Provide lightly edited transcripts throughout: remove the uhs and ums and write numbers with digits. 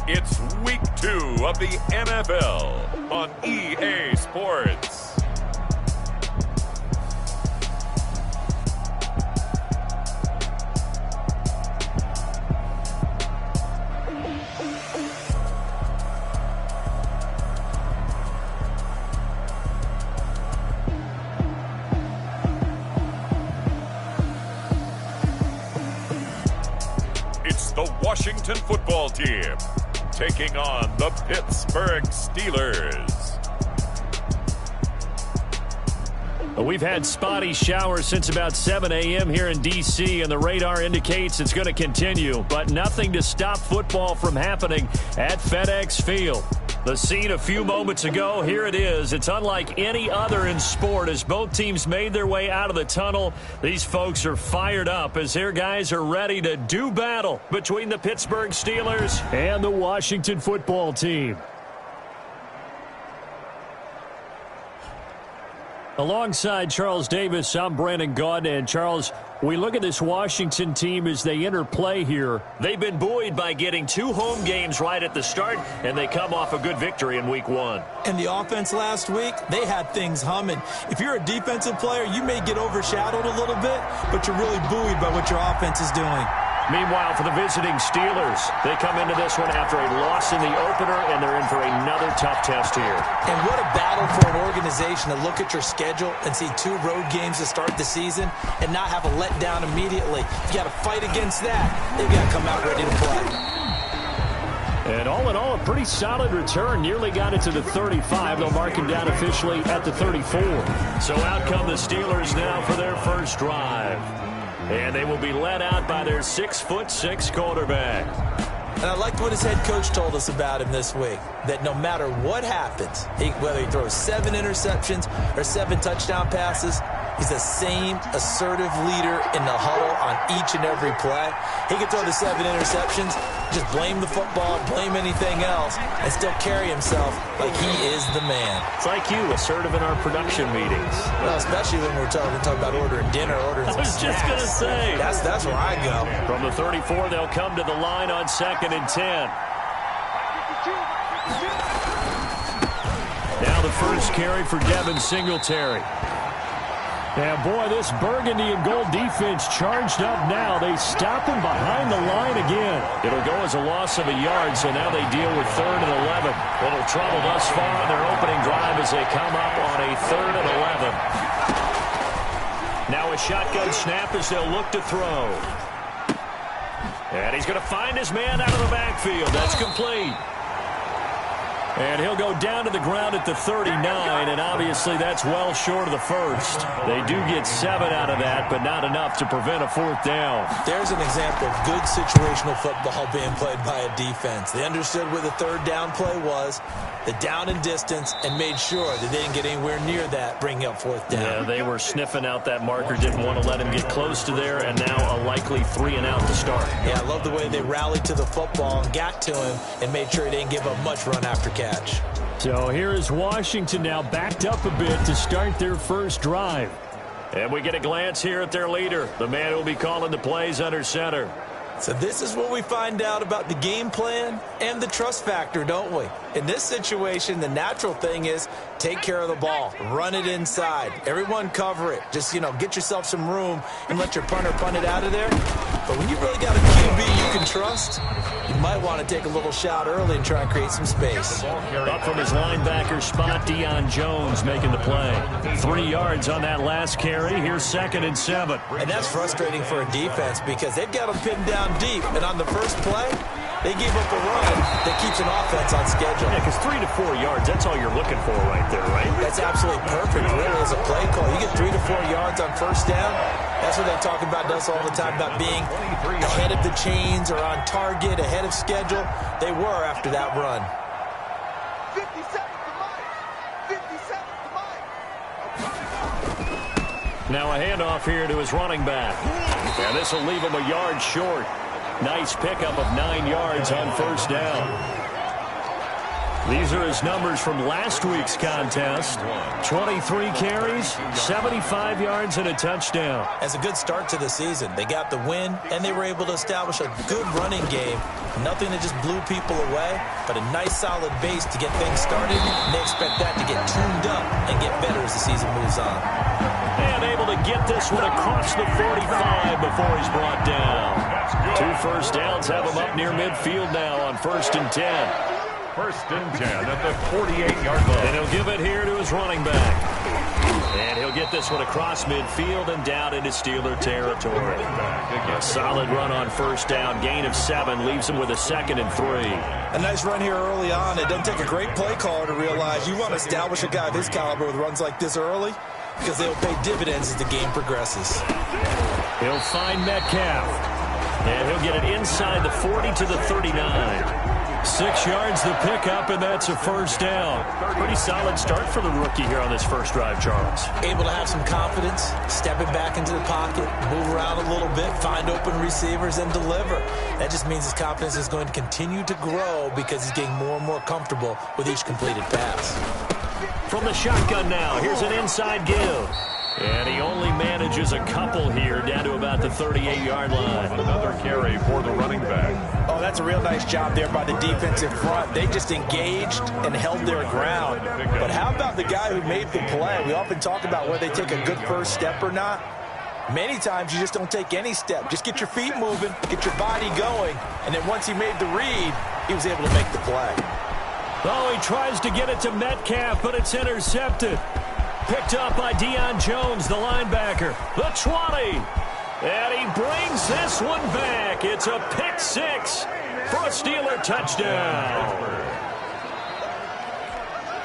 It's week 2 of the NFL on EA Sports. It's the Washington football team taking on the Pittsburgh Steelers. We've had spotty showers since about 7 a.m. here in D.C., and the radar indicates it's going to continue, but nothing to stop football from happening at FedEx Field. The scene a few moments ago, here it is. It's unlike any other in sport as both teams made their way out of the tunnel. These folks are fired up as their guys are ready to do battle between the Pittsburgh Steelers and the Washington football team. Alongside Charles Davis, I'm Brandon Gaudin. And Charles, we look at this Washington team as they enter play here. They've been buoyed by getting 2 home games right at the start, and they come off a good victory in week 1. And the offense last week, they had things humming. If you're a defensive player, you may get overshadowed a little bit, but you're really buoyed by what your offense is doing. Meanwhile, for the visiting Steelers, they come into this one after a loss in the opener, and they're in for another tough test here. And what a battle for an organization to look at your schedule and see 2 road games to start the season and not have a letdown immediately. You got to fight against that. They've got to come out ready to play. And all in all, a pretty solid return. Nearly got it to the 35. They'll mark him down officially at the 34. So out come the Steelers now for their first drive. And they will be led out by their 6'6" quarterback. And I liked what his head coach told us about him this week, that no matter what happens, whether he throws 7 interceptions or 7 touchdown passes, he's the same assertive leader in the huddle on each and every play. He can throw the 7 interceptions, just blame the football, blame anything else, and still carry himself like he is the man. It's like you, assertive in our production meetings. Well, especially when we're talking about ordering dinner, ordering some snacks. I was just going to say. That's where I go. From the 34, they'll come to the line on 2nd and 10. Now the first carry for Devin Singletary. And boy, this burgundy and gold defense charged up now. They stop him behind the line again. It'll go as a loss of a yard, so now they deal with 3rd and 11. Little trouble thus far on their opening drive as they come up on a 3rd and 11. Now a shotgun snap as they'll look to throw. And he's going to find his man out of the backfield. That's complete. And he'll go down to the ground at the 39, and obviously that's well short of the first. They do get 7 out of that, but not enough to prevent a 4th down. There's an example of good situational football being played by a defense. They understood where the 3rd down play was, the down and distance, and made sure that they didn't get anywhere near that, bringing up 4th down. Yeah, they were sniffing out that marker, didn't want to let him get close to there, and now a likely 3 and out to start. Yeah, I love the way they rallied to the football and got to him and made sure he didn't give up much run after catch. So here is Washington now backed up a bit to start their first drive. And we get a glance here at their leader, the man who will be calling the plays under center. So this is what we find out about the game plan and the trust factor, don't we? In this situation, the natural thing is take care of the ball, run it inside, everyone cover it. Just, get yourself some room and let your punter punt it out of there. But when you really got a QB you can trust, you might want to take a little shot early and try and create some space. Up from his linebacker spot, Deion Jones making the play. 3 yards on that last carry. Here's 2nd and 7. And that's frustrating for a defense because they've got them pinned down deep. And on the first play, they gave up a run that keeps an offense on schedule. Yeah, because 3 to 4 yards, that's all you're looking for right there, right? That's absolutely perfect, really, as a play call. You get 3 to 4 yards on first down. That's what they talk about us all the time, about being ahead of the chains or on target, ahead of schedule. They were after that run. 57 to Mike. 57 to Mike. Now a handoff here to his running back. And this will leave him a yard short. Nice pickup of 9 yards on first down. These are his numbers from last week's contest. 23 carries, 75 yards, and a touchdown. As a good start to the season, they got the win, and they were able to establish a good running game Nothing that just blew people away, but a nice solid base to get things started. And they expect that to get tuned up and get better as the season moves on. And able to get this one across the 45 before he's brought down. 2 first downs have him up near midfield now on 1st and 10. 1st and 10 at the 48-yard line. And he'll give it here to his running back. And he'll get this one across midfield and down into Steeler territory. A solid run on 1st down. Gain of 7 leaves him with a 2nd and 3. A nice run here early on. It doesn't take a great play caller to realize you want to establish a guy of his caliber with runs like this early because they'll pay dividends as the game progresses. He'll find Metcalf. And he'll get it inside the 40 to the 39. 6 yards the pickup, and that's a 1st down. Pretty solid start for the rookie here on this first drive, Charles. Able to have some confidence, stepping back into the pocket, move around a little bit, find open receivers, and deliver. That just means his confidence is going to continue to grow because he's getting more and more comfortable with each completed pass. From the shotgun now, here's an inside give. And he only manages a couple here down to about the 38-yard line. Another carry for the running back. Oh, that's a real nice job there by the defensive front. They just engaged and held their ground. But how about the guy who made the play? We often talk about whether they take a good first step or not. Many times you just don't take any step. Just get your feet moving, get your body going, and then once he made the read, he was able to make the play. Oh, he tries to get it to Metcalf, but it's intercepted. Picked up by Deion Jones, the linebacker. The 20. And he brings this one back. It's a pick 6 for a Steeler touchdown.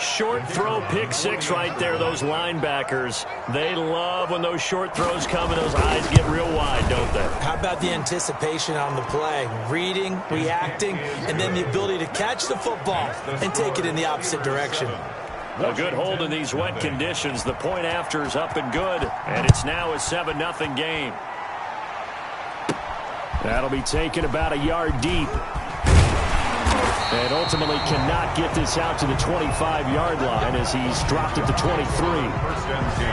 Short throw, pick 6 right there. Those linebackers, they love when those short throws come and those eyes get real wide, don't they? How about the anticipation on the play? Reading, reacting, and then the ability to catch the football and take it in the opposite direction. A good hold in these wet conditions. The point after is up and good, and it's now a 7-0 game. That'll be taken about a yard deep. And ultimately cannot get this out to the 25-yard line as he's dropped at the 23. 1st and 10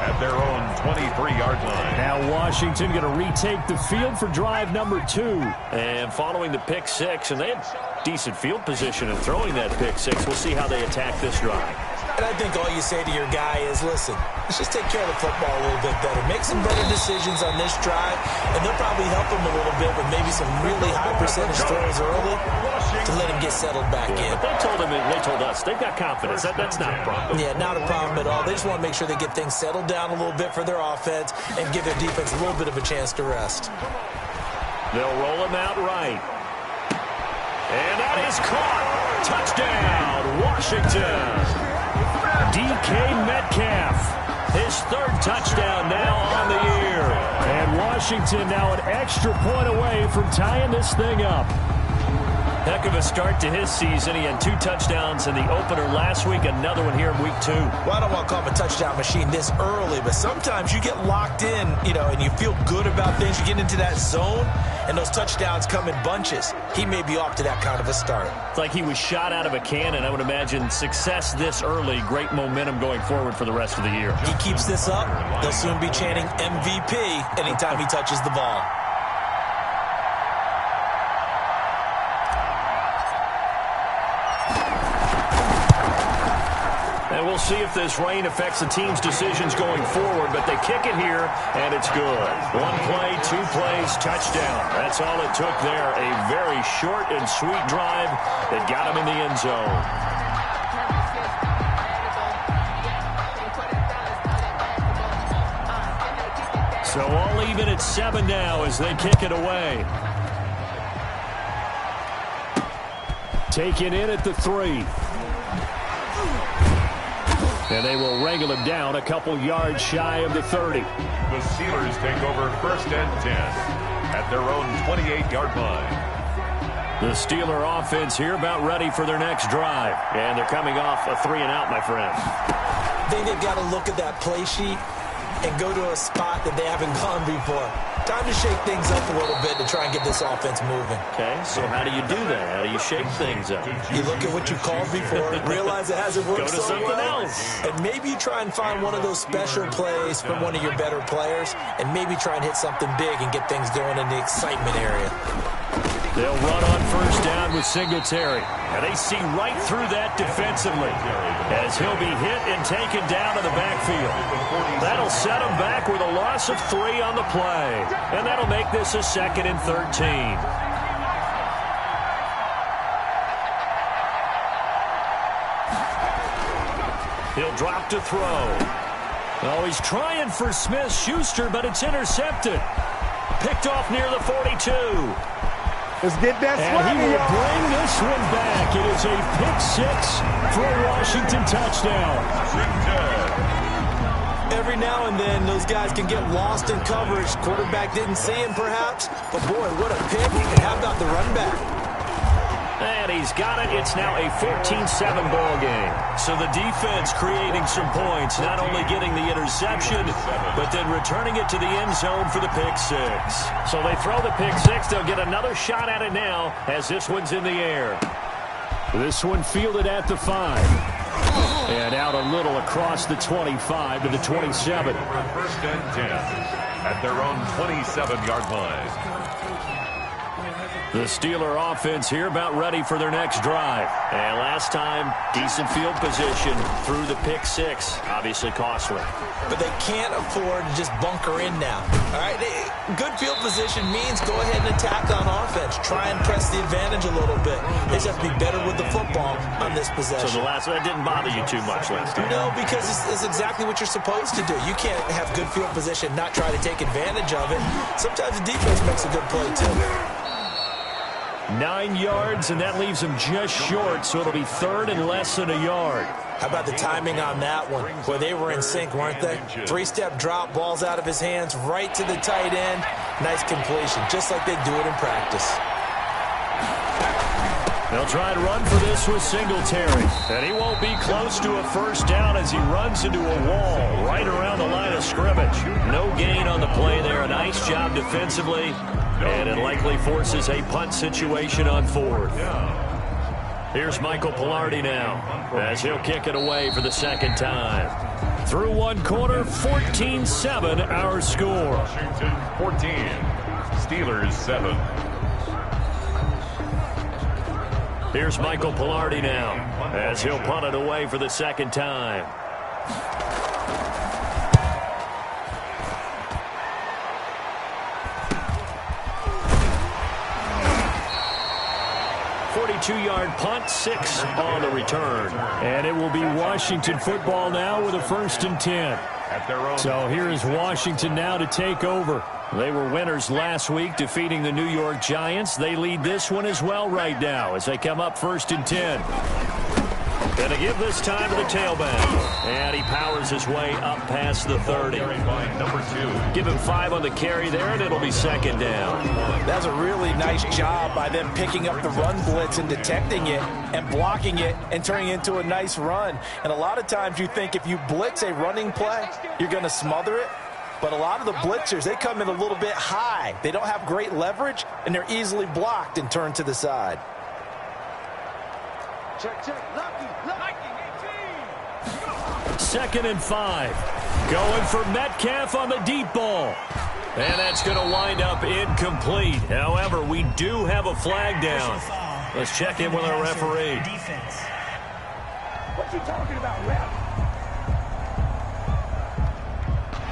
at their own 23-yard line. Now Washington going to retake the field for drive number 2. And following the pick 6, and they had decent field position in throwing that pick 6. We'll see how they attack this drive. And I think all you say to your guy is, listen, let's just take care of the football a little bit better. Make some better decisions on this drive, and they'll probably help him a little bit with maybe some really high percentage throws early to let him get settled back in. But they told us, they've got confidence. That's not a problem. Yeah, not a problem at all. They just want to make sure they get things settled down a little bit for their offense and give their defense a little bit of a chance to rest. They'll roll him out right. And that is caught. Touchdown, Washington. DK Metcalf, his 3rd touchdown now on the year. And Washington now an extra point away from tying this thing up. Heck of a start to his season. He had 2 touchdowns in the opener last week, another one here in week 2. Well, I don't want to call him a touchdown machine this early, but sometimes you get locked in, and you feel good about things. You get into that zone, and those touchdowns come in bunches. He may be off to that kind of a start. It's like he was shot out of a cannon. I would imagine success this early, great momentum going forward for the rest of the year. He keeps this up, they'll soon be chanting MVP anytime he touches the ball. And we'll see if this rain affects the team's decisions going forward, but they kick it here, and it's good. 1 play, 2 plays, touchdown. That's all it took there. A very short and sweet drive that got him in the end zone. So all even at 7 now as they kick it away. Taken in at the 3. And they will wrangle him down a couple yards shy of the 30. The Steelers take over 1st and 10 at their own 28-yard line. The Steeler offense here about ready for their next drive. And they're coming off a 3-and-out, my friend. I think they've got to look at that play sheet and go to a spot that they haven't gone before. Time to shake things up a little bit to try and get this offense moving. Okay, so how do you do that? How do you shake things up? You look at what you called before, realize it hasn't worked so well. Go to something else. And maybe you try and find one of those special plays from one of your better players, and maybe try and hit something big and get things going in the excitement area. They'll run on first down with Singletary. And they see right through that defensively as he'll be hit and taken down in the backfield. That'll set him back with a loss of 3 on the play. And that'll make this a 2nd and 13. He'll drop to throw. Oh, he's trying for Smith-Schuster, but it's intercepted. Picked off near the 42. Let's get that swag. And he will bring this one back. It is a pick 6 for a Washington touchdown. Every now and then, those guys can get lost in coverage. Quarterback didn't see him, perhaps. But, boy, what a pick. And how about the run back? And he's got it. It's now a 14-7 ball game. So the defense creating some points, not only getting the interception, but then returning it to the end zone for the pick 6. So they throw the pick 6. They'll get another shot at it now as this one's in the air. This one fielded at the 5. And out a little across the 25 to the 27. 1st and 10 at their own 27-yard line. The Steeler offense here about ready for their next drive. And last time, decent field position through the pick 6. Obviously costly. But they can't afford to just bunker in now. All right, good field position means go ahead and attack on offense. Try and press the advantage a little bit. They just have to be better with the football on this possession. So that didn't bother you too much last time? No, because it's exactly what you're supposed to do. You can't have good field position, not try to take advantage of it. Sometimes the defense makes a good play, too. 9 yards, and that leaves him just short, so it'll be 3rd and less than a yard. How about the timing on that one? Boy, they were in sync, weren't they? 3-step drop, balls out of his hands, right to the tight end. Nice completion, just like they do it in practice. They'll try and run for this with Singletary. And he won't be close to a first down as he runs into a wall right around the line of scrimmage. No gain on the play there. A nice job defensively. And it likely forces a punt situation on 4th. Here's Michael Pilardi now as he'll kick it away for the 2nd time. Through one quarter, 14-7 our score. Washington 14, Steelers 7. Here's Michael Pilardi now as he'll punt it away for the 2nd time. 42-yard punt, 6 on the return. And it will be Washington football now with a 1st and 10. So here is Washington now to take over. They were winners last week, defeating the New York Giants. They lead this one as well right now as they come up 1st and 10. Going to give this time to the tailback. And he powers his way up past the 30. Number 2. Give him 5 on the carry there, and it'll be 2nd down. That's a really nice job by them picking up the run blitz and detecting it and blocking it and turning it into a nice run. And a lot of times you think if you blitz a running play, you're going to smother it. But a lot of the blitzers, they come in a little bit high. They don't have great leverage, and they're easily blocked and turned to the side. Check, check. Lucky, 2nd and 5. Going for Metcalf on the deep ball. And that's going to wind up incomplete. However, we do have a flag down. Let's check in with our referee. What you talking about, ref?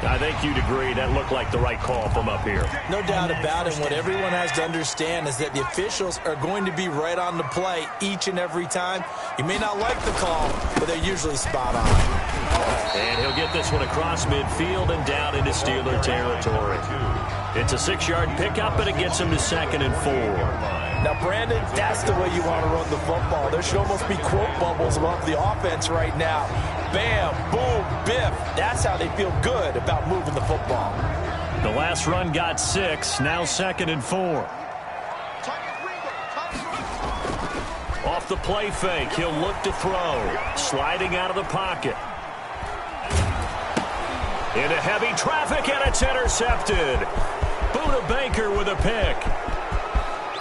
I think you'd agree that looked like the right call from up here. No doubt about it. What everyone has to understand is that the officials are going to be right on the play each and every time. You may not like the call, but they're usually spot on. And he'll get this one across midfield and down into Steeler territory. It's a 6-yard pickup, and it gets him to 2nd and 4. Now, Brandon, that's the way you want to run the football. There should almost be quote bubbles above the offense right now. Bam, boom, biff. That's how they feel good about moving the football. The last run got 6, now 2nd and 4. Off the play fake, he'll look to throw. Sliding out of the pocket. Into heavy traffic, and it's intercepted. Buda Baker with a pick.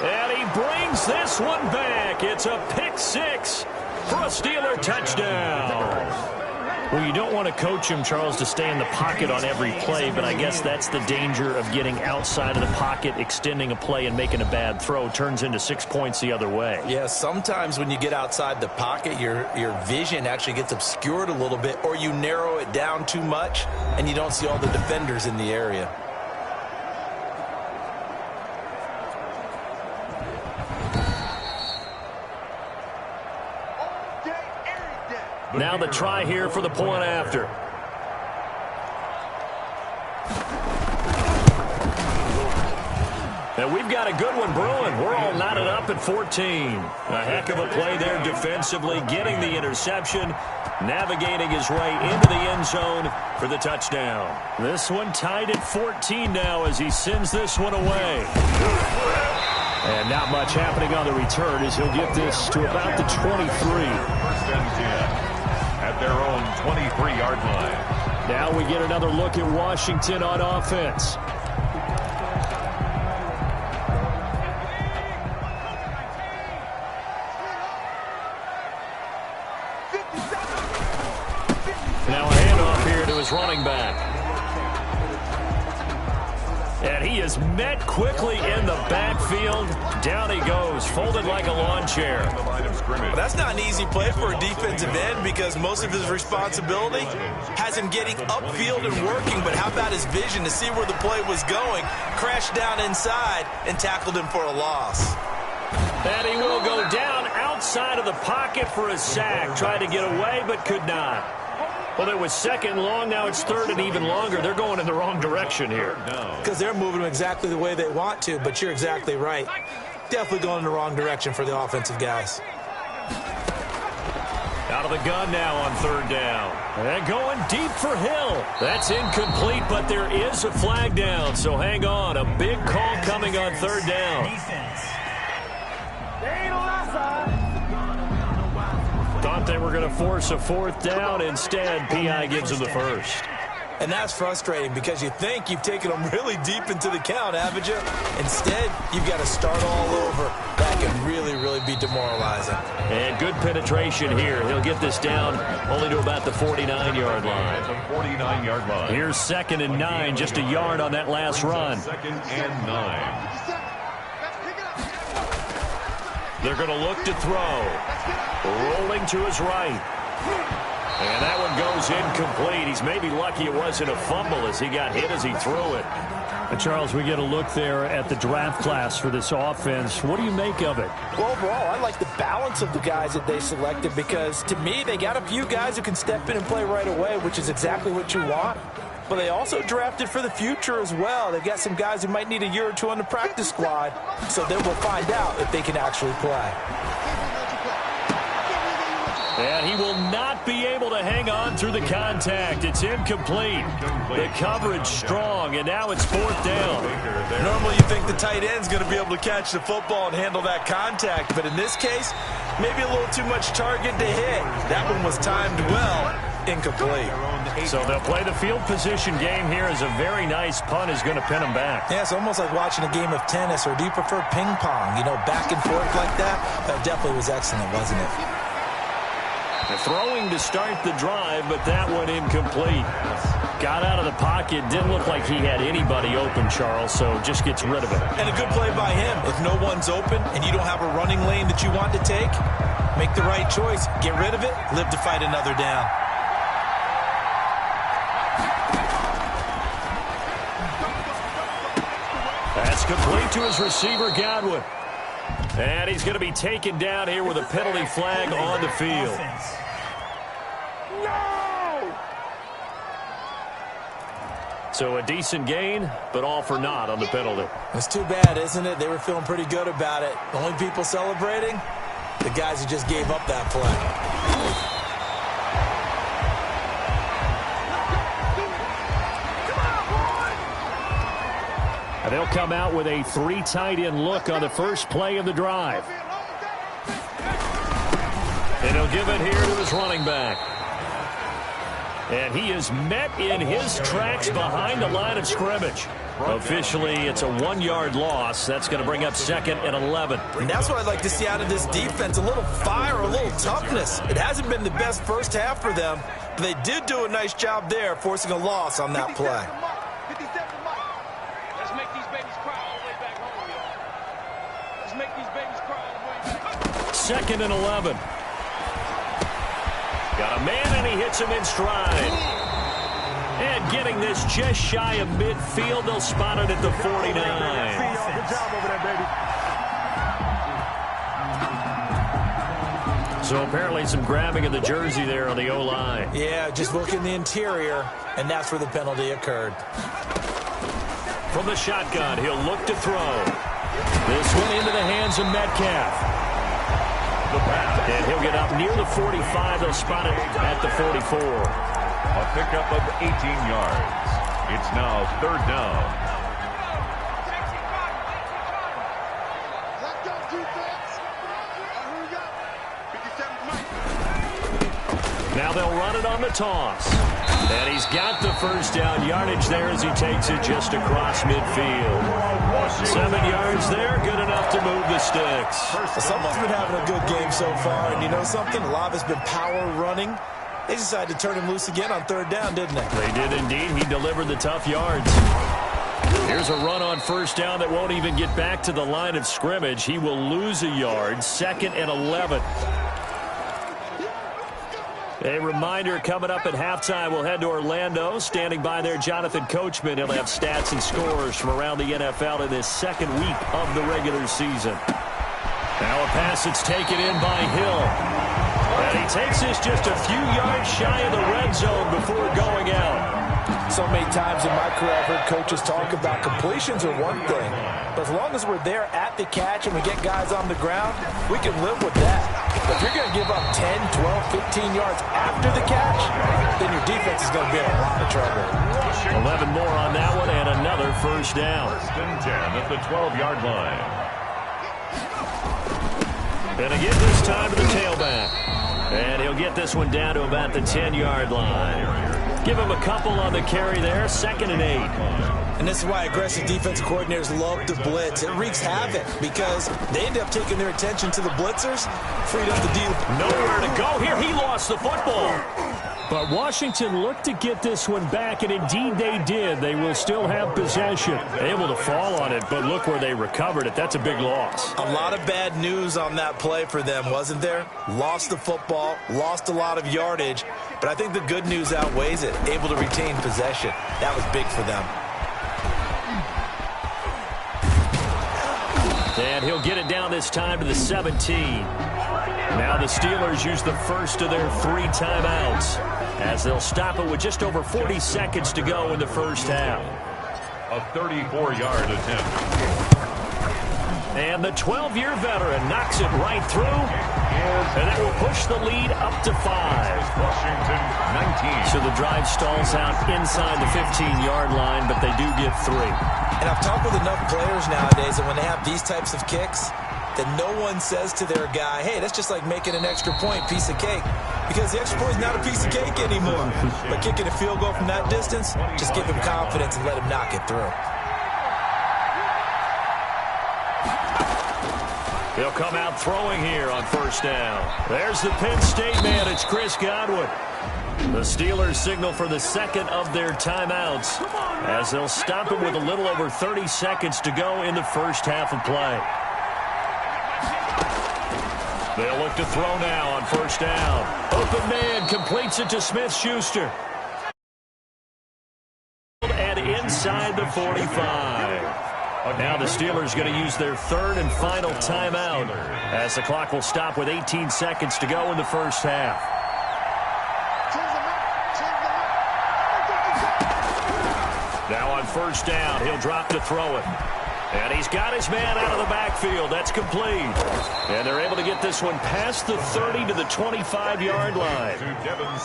And he brings this one back. It's a pick 6 for a Steeler touchdown. Well, you don't want to coach him, Charles, to stay in the pocket on every play, but I guess that's the danger of getting outside of the pocket, extending a play, and making a bad throw. Turns into 6 points the other way. Yeah, sometimes when you get outside the pocket, your vision actually gets obscured a little bit, or you narrow it down too much, and you don't see all the defenders in the area. Now the try here for the point after. And we've got a good one brewing. We're all knotted up at 14. A heck of a play there defensively, getting the interception, navigating his way into the end zone for the touchdown. This one tied at 14 now as he sends this one away. And not much happening on the return as he'll get this to about the 23. First and 10. At their own 23-yard line. Now we get another look at Washington on offense. Now a handoff here to his running back. And he is met quickly in the backfield. Down he goes, folded like a lawn chair. Well, that's not an easy play for a defensive end because most of his responsibility has him getting upfield and working. But how about his vision to see where the play was going? Crashed down inside and tackled him for a loss. And he will go down outside of the pocket for a sack. Tried to get away but could not. Well, it was second long. Now it's third and even longer. They're going in the wrong direction here. Because they're moving them exactly the way they want to, but you're exactly right. Definitely going in the wrong direction for the offensive guys. Out of the gun now on third down. And going deep for Hill. That's incomplete, but there is a flag down, so hang on. A big call coming on third down. Thought they were going to force a fourth down. Instead, P.I. gives them the first. And that's frustrating because you think you've taken them really deep into the count, haven't you? Instead, you've got to start all over. That can really, really be demoralizing. And good penetration here. He'll get this down only to about the 49-yard line. The 49-yard line. Here's 2nd and 9, just a yard on that last run. 2nd and 9. They're going to look to throw. Rolling to his right. And that one goes incomplete. He's maybe lucky it wasn't a fumble as he got hit as he threw it. Charles, we get a look there at the draft class for this offense. What do you make of it? Well, overall, I like the balance of the guys that they selected because, to me, they got a few guys who can step in and play right away, which is exactly what you want. But they also drafted for the future as well. They've got some guys who might need a year or two on the practice squad, so then we'll find out if they can actually play. And he will not be able to hang on through the contact. It's incomplete. The coverage strong, and now it's fourth down. Normally you think the tight end's going to be able to catch the football and handle that contact, but in this case, maybe a little too much target to hit. That one was timed well. Incomplete. So they'll play the field position game here as a very nice punt is going to pin them back. Yeah, it's almost like watching a game of tennis, or do you prefer ping pong? You know, back and forth like that? That definitely was excellent, wasn't it? Throwing to start the drive, but that one incomplete. Got out of the pocket. Didn't look like he had anybody open, Charles, so just gets rid of it. And a good play by him. If no one's open and you don't have a running lane that you want to take, make the right choice. Get rid of it. Live to fight another down. That's complete to his receiver, Godwin. And he's going to be taken down here with a penalty flag on the field. No! So a decent gain, but all for naught on the penalty. It's too bad, isn't it? They were feeling pretty good about it. The only people celebrating? The guys who just gave up that play. They'll come out with a 3 tight end look on the first play of the drive. And he'll give it here to his running back. And he is met in his tracks behind the line of scrimmage. Officially, it's a 1-yard loss. That's going to bring up 2nd and 11. And that's what I'd like to see out of this defense, a little fire, a little toughness. It hasn't been the best first half for them, but they did do a nice job there, forcing a loss on that play. Let's make these babies cry all the way back home, y'all. Let's make these babies cry all the way back. 2nd and 11. Got a man, and he hits him in stride. And getting this just shy of midfield, they'll spot it at the 49. Good job over there, baby. So apparently some grabbing of the jersey there on the O-line. Yeah, just look in the interior, and that's where the penalty occurred. From the shotgun, he'll look to throw. This one into the hands of Metcalf. And he'll get up near the 45. They'll spot it at the 44. A pickup of 18 yards. It's now 3rd down. Now they'll run it on the toss. And he's got the first down yardage there as he takes it just across midfield. 7 yards there, good enough to move the sticks. Someone's been having a good game so far, and you know something? A lot of it's been power running. They decided to turn him loose again on 3rd down, didn't they? They did indeed. He delivered the tough yards. Here's a run on 1st down that won't even get back to the line of scrimmage. He will lose a yard. 2nd and 11. A reminder, coming up at halftime, we'll head to Orlando. Standing by there, Jonathan Coachman. He'll have stats and scores from around the NFL in this 2nd week of the regular season. Now a pass that's taken in by Hill. And he takes this just a few yards shy of the red zone before going out. So many times in my career I've heard coaches talk about completions are one thing, but as long as we're there at the catch and we get guys on the ground, we can live with that. But if you're going to give up 10, 12, 15 yards after the catch, then your defense is going to be in a lot of trouble. 11 more on that one and another 1st down. 1st and 10 at the 12-yard line. And again this time to the tailback. And he'll get this one down to about the 10-yard line. Give him a couple on the carry there. 2nd and 8. And this is why aggressive defensive coordinators love to blitz. It wreaks havoc because they end up taking their attention to the blitzers, freed up the D. Nowhere to go here. He lost the football. But Washington looked to get this one back, and indeed they did. They will still have possession. Able to fall on it, but look where they recovered it. That's a big loss. A lot of bad news on that play for them, wasn't there? Lost the football, lost a lot of yardage, but I think the good news outweighs it. Able to retain possession. That was big for them. And he'll get it down this time to the 17. Now the Steelers use the first of their 3 timeouts as they'll stop it with just over 40 seconds to go in the first half. A 34-yard attempt. And the 12-year veteran knocks it right through, and that will push the lead up to 5. Washington 19. So the drive stalls out inside the 15-yard line, but they do get 3. And I've talked with enough players nowadays that when they have these types of kicks, that no one says to their guy, hey, that's just like making an extra point, piece of cake. Because the extra point is not a piece of cake anymore. But kicking a field goal from that distance, just give him confidence and let him knock it through. He'll come out throwing here on 1st down. There's the Penn State man. It's Chris Godwin. The Steelers signal for the 2nd of their timeouts as they'll stop it with a little over 30 seconds to go in the first half of play. They'll look to throw now on 1st down. Open man completes it to Smith-Schuster. And inside the 45. Now the Steelers going to use their 3rd and final timeout as the clock will stop with 18 seconds to go in the first half. Now on 1st down, he'll drop to throw it. And he's got his man out of the backfield. That's complete. And they're able to get this one past the 30 to the 25-yard line.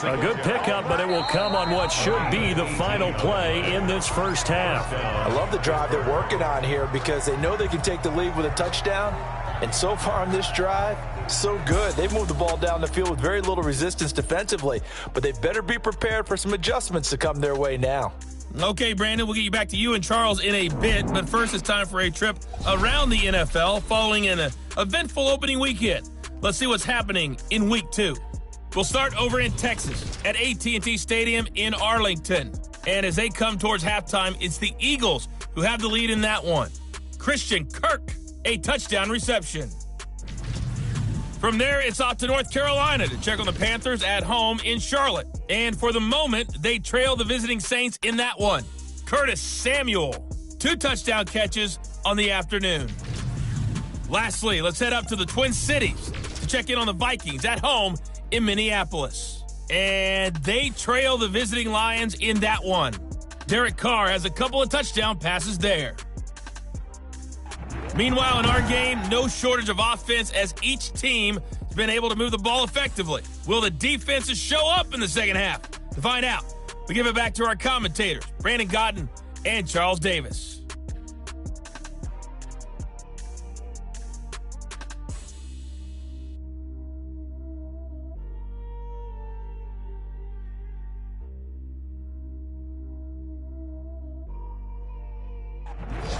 A good pickup, but it will come on what should be the final play in this first half. I love the drive they're working on here because they know they can take the lead with a touchdown. And so far on this drive, so good. They've moved the ball down the field with very little resistance defensively, but they better be prepared for some adjustments to come their way now. Okay, Brandon, we'll get you back to you and Charles in a bit, but first it's time for a trip around the NFL following an eventful opening weekend. Let's see what's happening in Week 2. We'll start over in Texas at AT&T Stadium in Arlington. And as they come towards halftime, it's the Eagles who have the lead in that one. Christian Kirk, a touchdown reception. From there, it's off to North Carolina to check on the Panthers at home in Charlotte. And for the moment, they trail the visiting Saints in that one. Curtis Samuel, 2 touchdown catches on the afternoon. Lastly, let's head up to the Twin Cities to check in on the Vikings at home in Minneapolis. And they trail the visiting Lions in that one. Derek Carr has a couple of touchdown passes there. Meanwhile, in our game, no shortage of offense as each team has been able to move the ball effectively. Will the defenses show up in the second half? To find out, we give it back to our commentators, Brandon Godden and Charles Davis.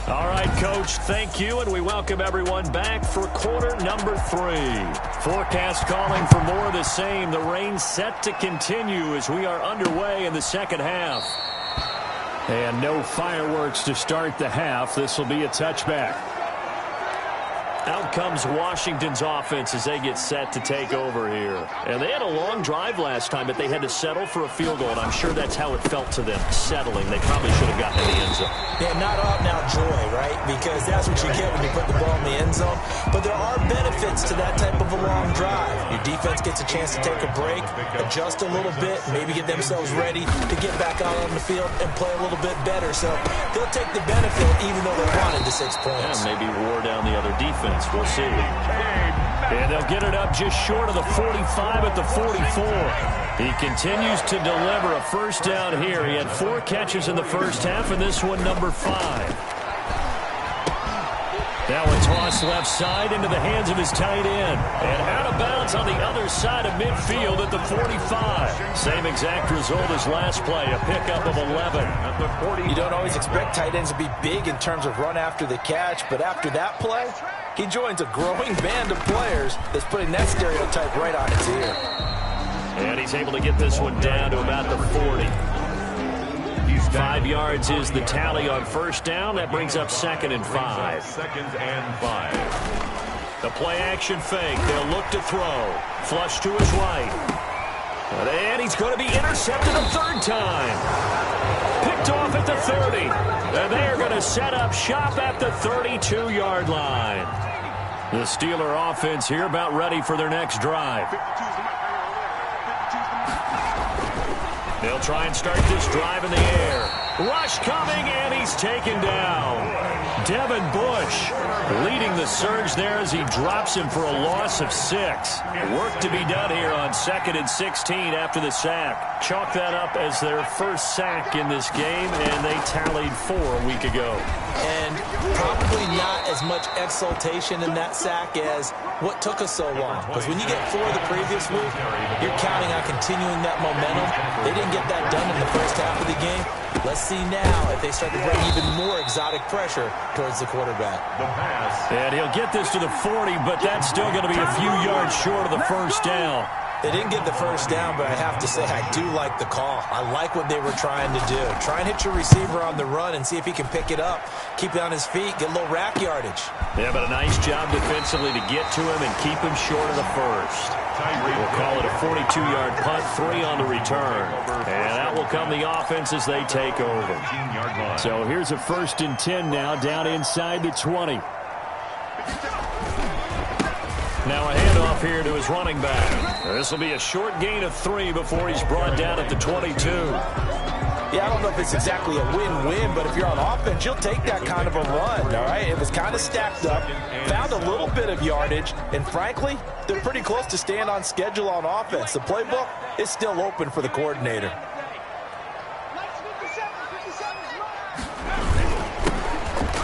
All right, Coach, thank you, and we welcome everyone back for quarter number 3. Forecast calling for more of the same. The rain set to continue as we are underway in the second half. And no fireworks to start the half. This will be a touchback. Out comes Washington's offense as they get set to take over here. And they had a long drive last time, but they had to settle for a field goal, and I'm sure that's how it felt to them, settling. They probably should have gotten in the end zone. Yeah, not out-and-out joy, right? Because that's what you get when you put the ball in the end zone. But there are benefits to that type of a long drive. Your defense gets a chance to take a break, adjust a little bit, maybe get themselves ready to get back out on the field and play a little bit better. So they'll take the benefit even though they wanted the 6 points. Yeah, maybe wore down the other defense. We'll see. And they'll get it up just short of the 45 at the 44. He continues to deliver a first down here. He had 4 catches in the first half, and this one number 5. Now a toss left side into the hands of his tight end. And out of bounds on the other side of midfield at the 45. Same exact result as last play, a pickup of 11. At the 40. You don't always expect tight ends to be big in terms of run after the catch, but after that play, he joins a growing band of players that's putting that stereotype right on its ear. And he's able to get this one down to about the 40. 5 yards is the tally on first down. That brings up 2nd and 5. 2nd and 5. The play action fake. They'll look to throw. Flush to his right. And he's going to be intercepted a 3rd time. Picked off at the 30. And they are going to set up shop at the 32-yard line. The Steeler offense here about ready for their next drive. They'll try and start this drive in the air. Rush coming, and he's taken down. Devin Bush leading the surge there as he drops him for a loss of 6. Work to be done here on 2nd and 16 after the sack. Chalk that up as their first sack in this game, and they tallied 4 a week ago. And probably not as much exultation in that sack as what took us so long. Because when you get 4 the previous week, you're counting on continuing that momentum. They didn't get that done in the first half of the game. Let's see now if they start to bring even more exotic pressure towards the quarterback. And he'll get this to the 40, but that's still going to be a few yards short of the first down. They didn't get the first down, but I have to say I do like the call. I like what they were trying to do. Try and hit your receiver on the run and see if he can pick it up, keep it on his feet, get a little rack yardage. Yeah, but a nice job defensively to get to him and keep him short of the first. We'll call it a 42-yard punt, 3 on the return. And that will come the offense as they take over. So here's a 1st and 10 now down inside the 20. Now a handoff here to his running back. This will be a short gain of 3 before he's brought down at the 22. Yeah, I don't know if it's exactly a win-win, but if you're on offense, you'll take that kind of a run, all right? It was kind of stacked up, found a little bit of yardage, and frankly, they're pretty close to staying on schedule on offense. The playbook is still open for the coordinator.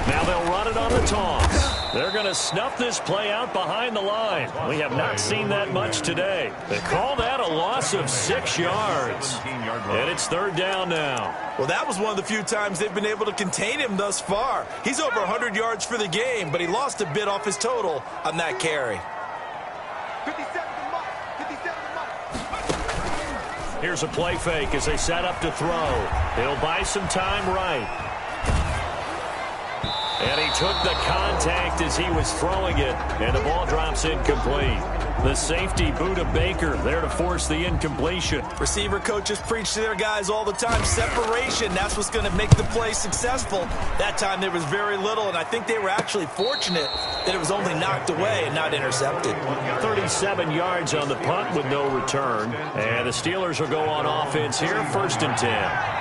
Now they'll run it on the toss. They're going to snuff this play out behind the line. We have not seen that much today. They call that a loss of 6 yards. And it's 3rd down now. Well, that was one of the few times they've been able to contain him thus far. He's over 100 yards for the game, but he lost a bit off his total on that carry. 57 to Mike. 57 to Mike. Here's a play fake as they set up to throw. He'll buy some time right. And he took the contact as he was throwing it, and the ball drops incomplete. The safety, Buda Baker, there to force the incompletion. Receiver coaches preach to their guys all the time. Separation, that's what's going to make the play successful. That time there was very little, and I think they were actually fortunate that it was only knocked away and not intercepted. 37 yards on the punt with no return. And the Steelers will go on offense here, 1st and 10.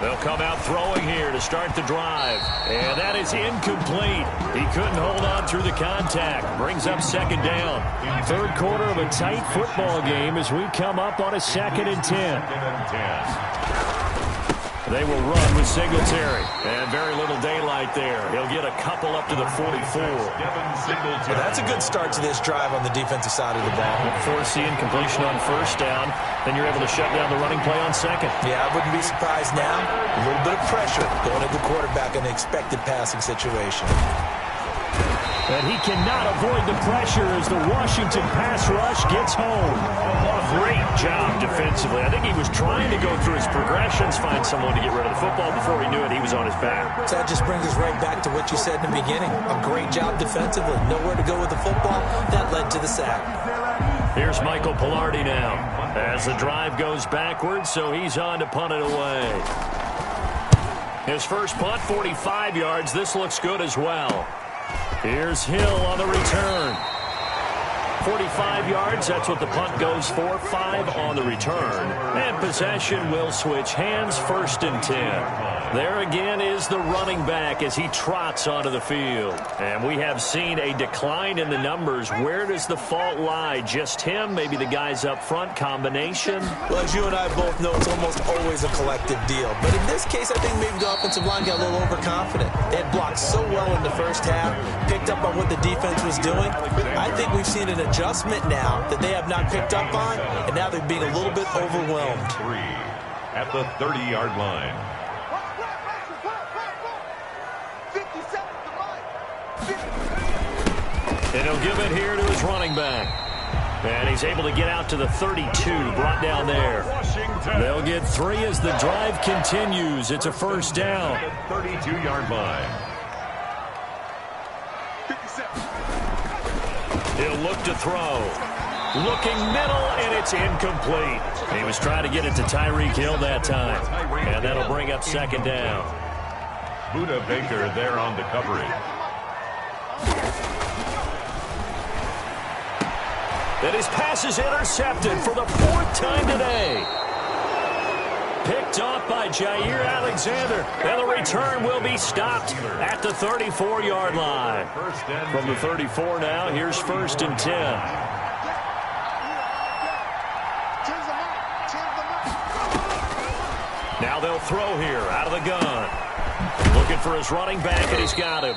They'll come out throwing here to start the drive. And that is incomplete. He couldn't hold on through the contact. Brings up 2nd down. 3rd quarter of a tight football game as we come up on a 2nd and 10. They will run with Singletary. And very little daylight there. He'll get a couple up to the 44. Well, that's a good start to this drive on the defensive side of the ball. Force the incompletion on 1st down. Then you're able to shut down the running play on 2nd. Yeah, I wouldn't be surprised now. A little bit of pressure going at the quarterback in an expected passing situation. And he cannot avoid the pressure as the Washington pass rush gets home. Great job defensively. I think he was trying to go through his progressions, find someone to get rid of the football. Before he knew it, he was on his back. So that just brings us right back to what you said in the beginning. A great job defensively. Nowhere to go with the football. That led to the sack. Here's Michael Pilardi now as the drive goes backwards, so he's on to punt it away. His first punt, 45 yards. This looks good as well. Here's Hill on the return. 45 yards, that's what the punt goes for. 5 on the return. And possession will switch hands, 1st and 10. There again is the running back as he trots onto the field. And we have seen a decline in the numbers. Where does the fault lie? Just him? Maybe the guys up front? Combination? Well, as you and I both know, it's almost always a collective deal. But in this case, I think maybe the offensive line got a little overconfident. They had blocked so well in the first half, picked up on what the defense was doing. I think we've seen an adjustment now that they have not picked up on, and now they're being a little bit overwhelmed. 3 at the 30-yard line. And he'll give it here to his running back. And he's able to get out to the 32, brought down there. They'll get 3 as the drive continues. It's a 1st down. 32-yard line. He'll look to throw. Looking middle, and it's incomplete. He was trying to get it to Tyreek Hill that time. And that'll bring up 2nd down. Buda Baker there on the coverage. And his pass is intercepted for the 4th time today. Picked off by Jair Alexander. And the return will be stopped at the 34-yard line. From the 34 now, here's 1st and 10. Now they'll throw here out of the gun. Looking for his running back, and he's got him.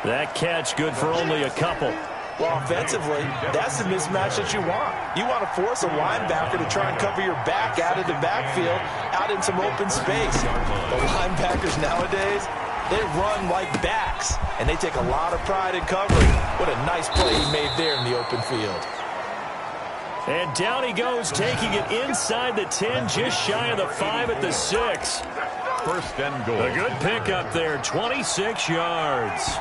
That catch good for only a couple. Well, offensively, that's the mismatch that you want. You want to force a linebacker to try and cover your back out of the backfield, out in some open space. The linebackers nowadays, they run like backs, and they take a lot of pride in covering. What a nice play he made there in the open field. And down he goes, taking it inside the 10, just shy of the 5 at the 6. 1st and goal. A good pickup there, 26 yards.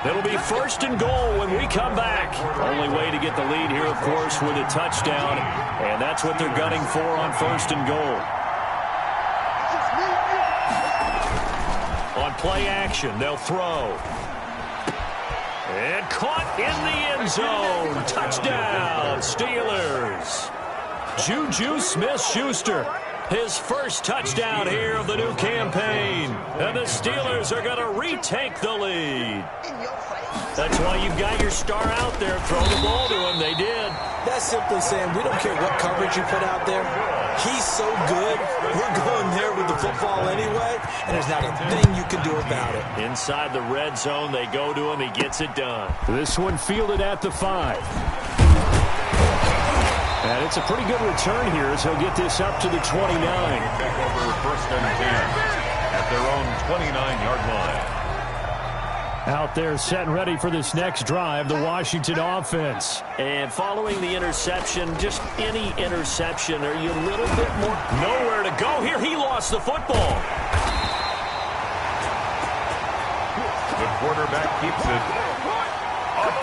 It'll be 1st and goal when we come back. Only way to get the lead here, of course, with a touchdown. And that's what they're gunning for on 1st and goal. On play action, they'll throw. And caught in the end zone. Touchdown, Steelers. Juju Smith-Schuster His first touchdown here of the new campaign. And the Steelers are going to retake the lead. That's why you've got your star out there. Throw the ball to him. They did. That's simply saying we don't care what coverage you put out there. He's so good. We're going there with the football anyway, and there's not a thing you can do about it. Inside the red zone, they go to him. He gets it done. This one fielded at the 5. And it's a pretty good return here as he'll get this up to the 29. Take over first and 10 at their own 29-yard line. Out there set and ready for this next drive, the Washington offense. And following the interception, just any interception, are you a little bit more? Nowhere to go here. He lost the football. The quarterback keeps it.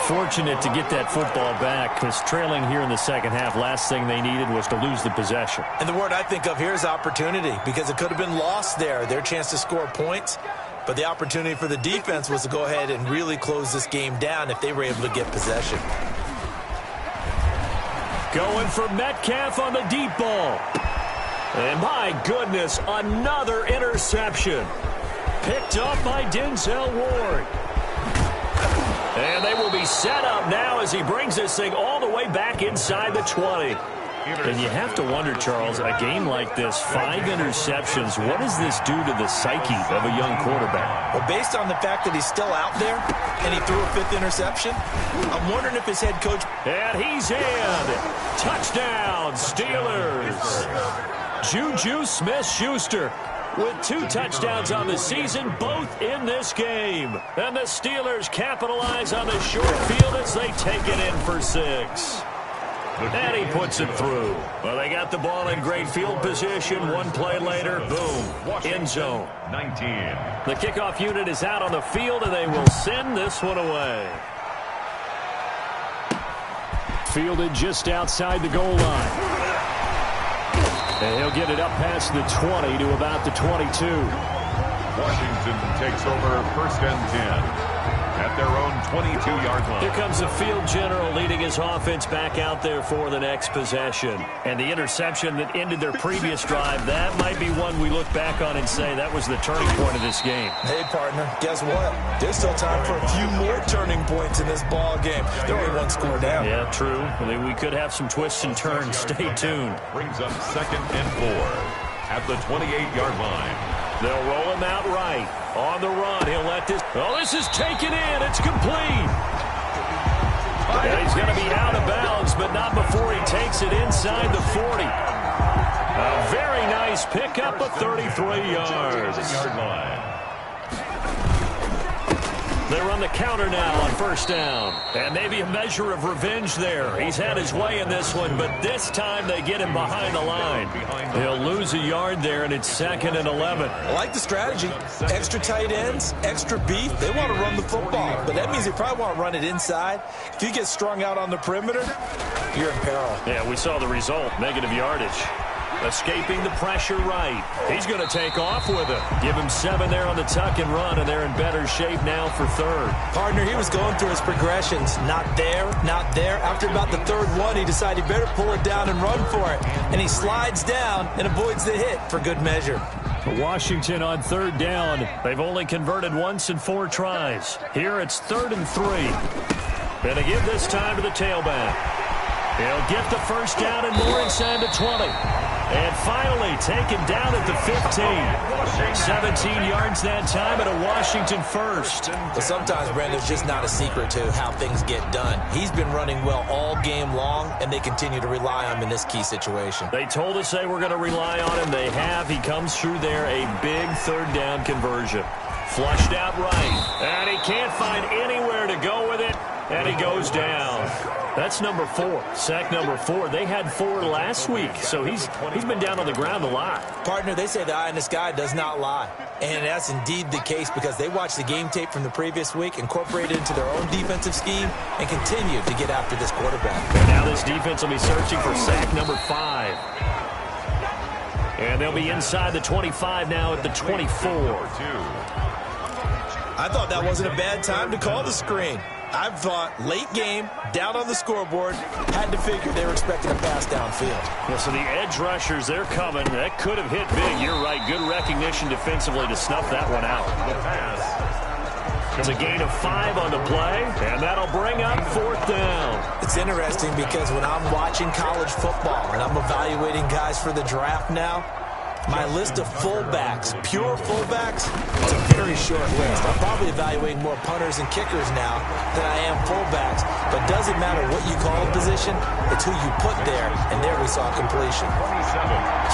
Fortunate to get that football back because trailing here in the second half, last thing they needed was to lose the possession. And the word I think of here is opportunity, because it could have been lost there, their chance to score points. But the opportunity for the defense was to go ahead and really close this game down if they were able to get possession. Going for Metcalf on the deep ball. And my goodness, another interception. Picked up by Denzel Ward. And they will be set up now as he brings this thing all the way back inside the 20. And you have to wonder, Charles, a game like this, 5 interceptions, what does this do to the psyche of a young quarterback? Well, based on the fact that he's still out there and he threw a 5th interception, I'm wondering if his head coach... And he's in. Touchdown, Steelers. Juju Smith-Schuster with 2 touchdowns on the season, both in this game. And the Steelers capitalize on the short field as they take it in for 6. And he puts it through. Well, they got the ball in great field position. One play later, boom, end zone. 19. The kickoff unit is out on the field, and they will send this one away. Fielded just outside the goal line. And he'll get it up past the 20 to about the 22. Washington takes over first and 10. At their own 22-yard line. Here comes the field general leading his offense back out there for the next possession. And the interception that ended their previous drive, that might be one we look back on and say that was the turning point of this game. Hey, partner, guess what? There's still time for a few more turning points in this ball game. They're only 1 score down. Yeah, true. I mean, we could have some twists and turns. Stay tuned. Brings up second and 4 at the 28-yard line. They'll roll him out right. On the run, he'll let this... Oh, this is taken in. It's complete. And he's going to be out of bounds, but not before he takes it inside the 40. A very nice pickup of 33 yards. They run the counter now on first down. And maybe a measure of revenge there. He's had his way in this one, but this time they get him behind the line. He'll lose a yard there, and it's second and 11. I like the strategy. Extra tight ends, extra beef. They want to run the football, but that means they probably want to run it inside. If you get strung out on the perimeter, you're in peril. Yeah, we saw the result. Negative yardage. Escaping the pressure right. He's going to take off with it. Give him 7 there on the tuck and run, and they're in better shape now for third. Partner, he was going through his progressions. Not there, not there. After about the 3rd one, he decided he better pull it down and run for it. And he slides down and avoids the hit for good measure. Washington on 3rd down. They've only converted once in 4 tries. Here it's 3rd and 3. And they give this time to the tailback. He'll get the first down and more inside the 20. And finally taken down at the 15. 17 yards that time and a Washington first. But sometimes, Brandon, there's just not a secret to how things get done. He's been running well all game long, and they continue to rely on him in this key situation. They told us they were going to rely on him. They have. He comes through there, a big 3rd down conversion. Flushed out right. And he can't find anywhere to go with it. And he goes down. That's number 4. Sack number 4. They had 4 last week, so he's been down on the ground a lot. Partner, they say the eye in the sky does not lie. And that's indeed the case because they watched the game tape from the previous week, incorporated it into their own defensive scheme, and continue to get after this quarterback. And now this defense will be searching for sack number 5. And they'll be inside the 25 now at the 24. I thought that wasn't a bad time to call the screen. I thought late game, down on the scoreboard, had to figure they were expecting a pass downfield. Yeah, so the edge rushers, they're coming. That could have hit big. You're right. Good recognition defensively to snuff that one out. The pass. It's a gain of 5 on the play, and that'll bring up 4th down. It's interesting because when I'm watching college football and I'm evaluating guys for the draft now, my list of fullbacks, pure fullbacks, it's a very short list. I'm probably evaluating more punters and kickers now than I am fullbacks. But doesn't matter what you call a position, it's who you put there, and there we saw completion.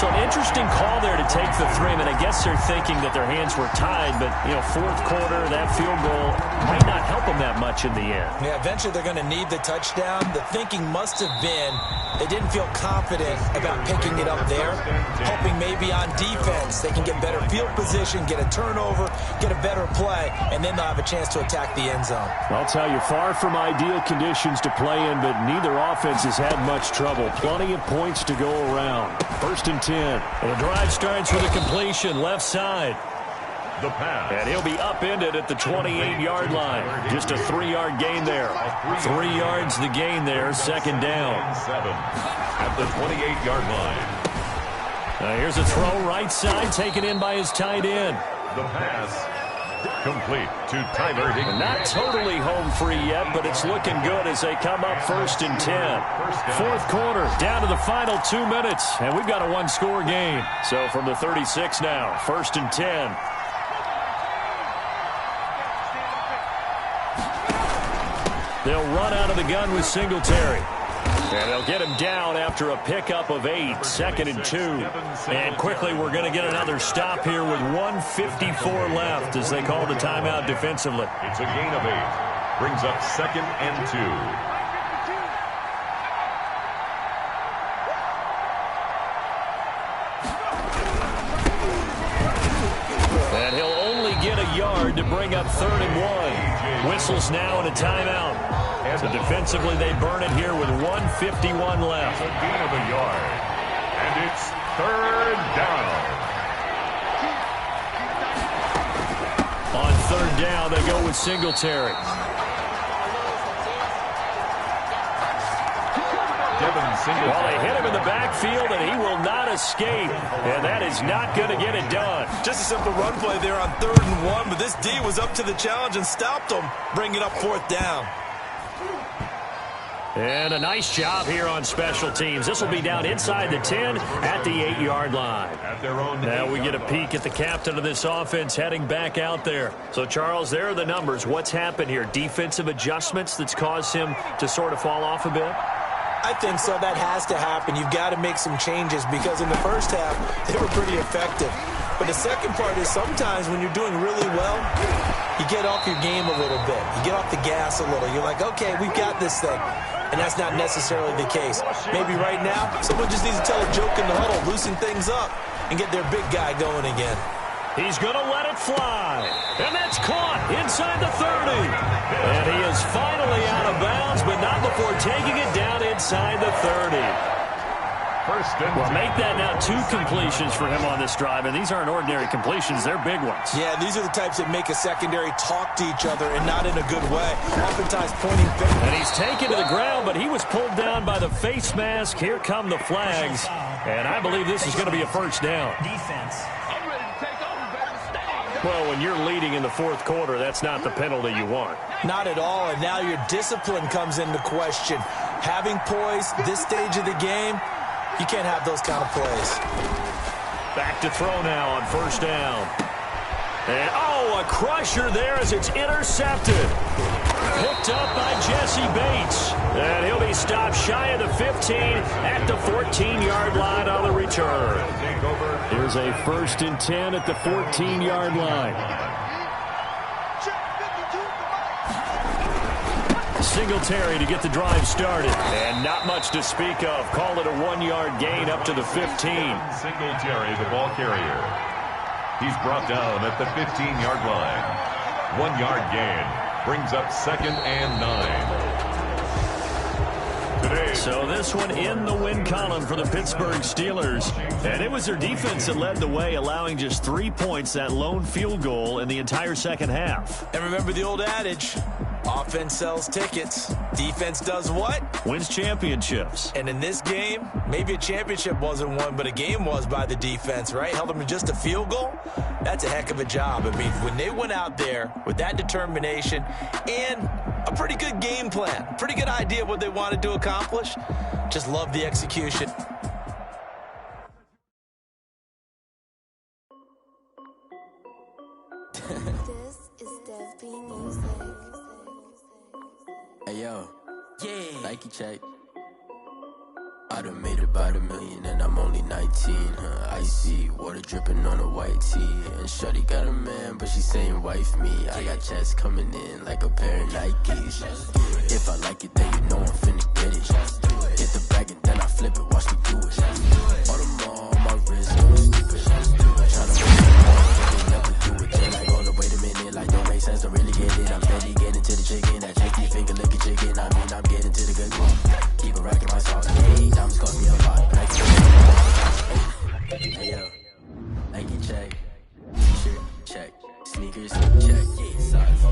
So an interesting call there to take the 3. I mean, I guess they're thinking that their hands were tied, but, you know, 4th quarter, that field goal might not help them that much in the end. Yeah, eventually they're going to need the touchdown. The thinking must have been they didn't feel confident about picking it up there, hoping maybe on defense they can get better field position, get a turnover, get a better play, and then they'll have a chance to attack the end zone. I'll tell you, far from ideal conditions to play in, but neither offense has had much trouble. Plenty of points to go around. 1st and 10. And the drive starts with a completion left side. The pass. And he'll be upended at the 28-yard line. Just a 3-yard gain there. 3 yards the gain there, 2nd down. 7 at the 28-yard line. Here's a throw right side, taken in by his tight end. The pass. Complete to Tyler Higbee. Not totally home free yet, but it's looking good as they come up 1st and 10. 4th quarter, down to the final 2 minutes, and we've got a 1-score game. So from the 36 now, 1st and 10. They'll run out of the gun with Singletary. And they'll get him down after a pickup of 8, 2nd and 2. And quickly we're going to get another stop here with 1:54 left as they call the timeout defensively. It's a gain of 8. Brings up 2nd and 2. And he'll only get a yard to bring up 3rd and 1. Whistles now and a timeout. So defensively, they burn it here with 1:51 left. A gain of a yard. And it's 3rd down. On 3rd down, they go with Singletary. Well, they hit him in the backfield, and he will not escape. And that is not going to get it done. Just a simple run play there on 3rd and 1, but this D was up to the challenge and stopped him, bringing up 4th down. And a nice job here on special teams. This will be down inside the 10 at the 8-yard line. At their own now we get a peek at the captain of this offense heading back out there. So, Charles, there are the numbers. What's happened here? Defensive adjustments that's caused him to sort of fall off a bit? I think so. That has to happen. You've got to make some changes because in the first half, they were pretty effective. But the second part is sometimes when you're doing really well, you get off your game a little bit. You get off the gas a little. You're like, okay, we've got this thing. And that's not necessarily the case. Maybe right now, someone just needs to tell a joke in the huddle, loosen things up, and get their big guy going again. He's going to let it fly. And that's caught inside the 30. And he is finally out of bounds, but not before taking it down inside the 30. Well, make that now 2 completions for him on this drive, and these aren't ordinary completions. They're big ones. Yeah, these are the types that make a secondary talk to each other and not in a good way. Oftentimes pointing fingers. And he's taken to the ground, but he was pulled down by the face mask. Here come the flags, and I believe this is going to be a 1st down. Defense. I'm ready to take over, baby. Stay. Well, when you're leading in the 4th quarter, that's not the penalty you want. Not at all, and now your discipline comes into question. Having poise this stage of the game, you can't have those kind of plays. Back to throw now on 1st down. And, a crusher there as it's intercepted. Picked up by Jesse Bates. And he'll be stopped shy of the 15 at the 14-yard line on the return. Here's a 1st and 10 at the 14-yard line. Singletary to get the drive started. And not much to speak of. Call it a 1-yard gain up to the 15. Singletary, the ball carrier. He's brought down at the 15-yard line. 1-yard gain. Brings up 2nd and 9. Today. So this one in the win column for the Pittsburgh Steelers. And it was their defense that led the way, allowing just 3 points, that lone field goal in the entire second half. And remember the old adage, Offense sells tickets. Defense does what? Wins championships. And in this game, maybe a championship wasn't won, but a game was by the defense, right? Held them to just a field goal. That's a heck of a job. I mean, when they went out there with that determination and a pretty good game plan, pretty good idea of what they wanted to accomplish, just love the execution. This is Dev B Music. Hey yo, yeah, Nike check. I done made about $1 million and I'm only 19, icy, water dripping on a white tee. And shawty got a man, but she saying wife me. I got checks coming in like a pair of Nikes. If I like it, then you know I'm finna get it. Hit the bag and then I flip it, watch me do it. All on my wrist, going stupid. Tryna put it on, but they never do it. They're like, hold up, wait a minute, like don't make sense, don't really get it. I'm steady getting to the chicken, that cheeky finger licking chicken. I mean, I'm getting to the good one. Keep it racking my sauce. Hey, diamonds cost me a lot. Hey yo, Nike check, t-shirt check, sneakers check, size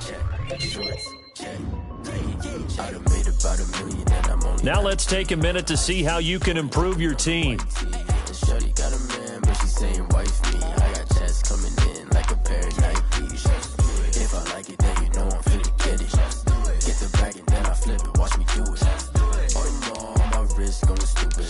check, shorts check. I done made about $1 million and I'm only. Now let's take a minute to see how you can improve your team. Shorty got a man, but she's saying wife me. I got checks coming in like a pair of Nikes. If I like it, then you know I'm finna get it. Get the bag and then I flip it, watch me do it. All on my wrist going stupid.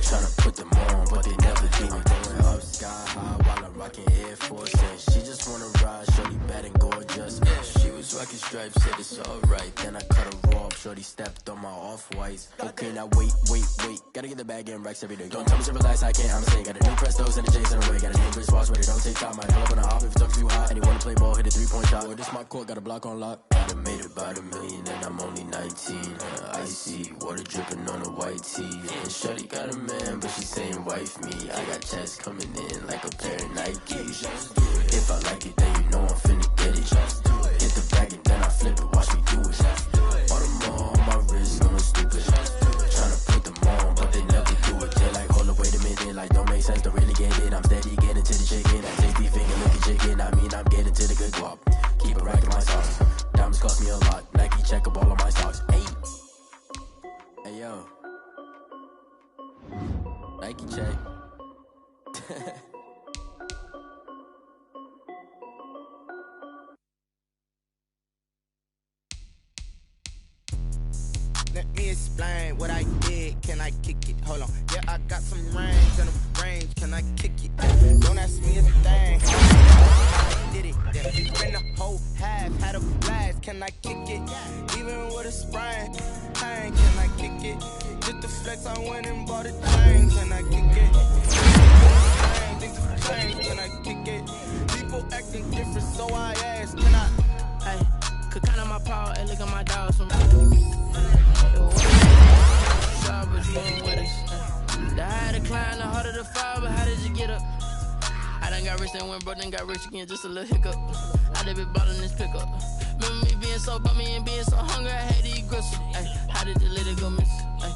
Tryna put them on, but they never do it. Going up sky high while I'm rocking Air Force. And she just wanna ride, shorty bad and gorgeous. She was rocking stripes, said it's alright. Then I cut her off, shorty stepped on my off-whites. Okay, now wait. Gotta get the bag and racks every day. Don't tell me to relax, I can't, I'm saying. Got a new Prestos and a J's in the way. Got a new wristwatch, but it don't take time. I pull up on a hop if it's talking too hot. And he wanna play ball, hit a 3-point shot. Well, this my court, got a block on lock. I done made about $1 million and I'm only 19. Icy, water dripping on a white tee. And shorty got a man, but she's saying wife me. I got checks coming in like a pair of Nikes. If I like it, then you know I'm finna get it. Hit the bag and then I flip it, watch me do it. All on my wrist going stupid. Tryna put them on, but they never do it. They're like, hold up, wait a minute, like don't make sense, don't really get it. I'm steady getting to the chicken, that tasty finger licking chicken. I mean, I'm getting to the good guap. Keep it racking my sauce. Diamonds cost me a lot. Nike check up all of my stocks. Hey yo, Nike check. Let me explain what I did. Can I kick it? Hold on. Yeah, I got some range and a range. Can I kick it? Don't ask me a thing. I did it. Yeah. Spend the whole half, had a blast. Can I kick it? Even with a sprain. Hey, can I kick it? Just the flex, I went and bought a chain. Can I kick it? Things have changed. Can I kick it? People acting different, so I asked. Can I? Hey, could count on my power and look at my dogs from. But you ain't with us. The higher the climb, the harder the fall, but how did you get up? I done got rich, then went broke, then got rich again, just a little hiccup. I done been bought in this pickup. Remember me being so bummy and being so hungry, I had to eat gristle. Ay, how did the little go miss? Ay.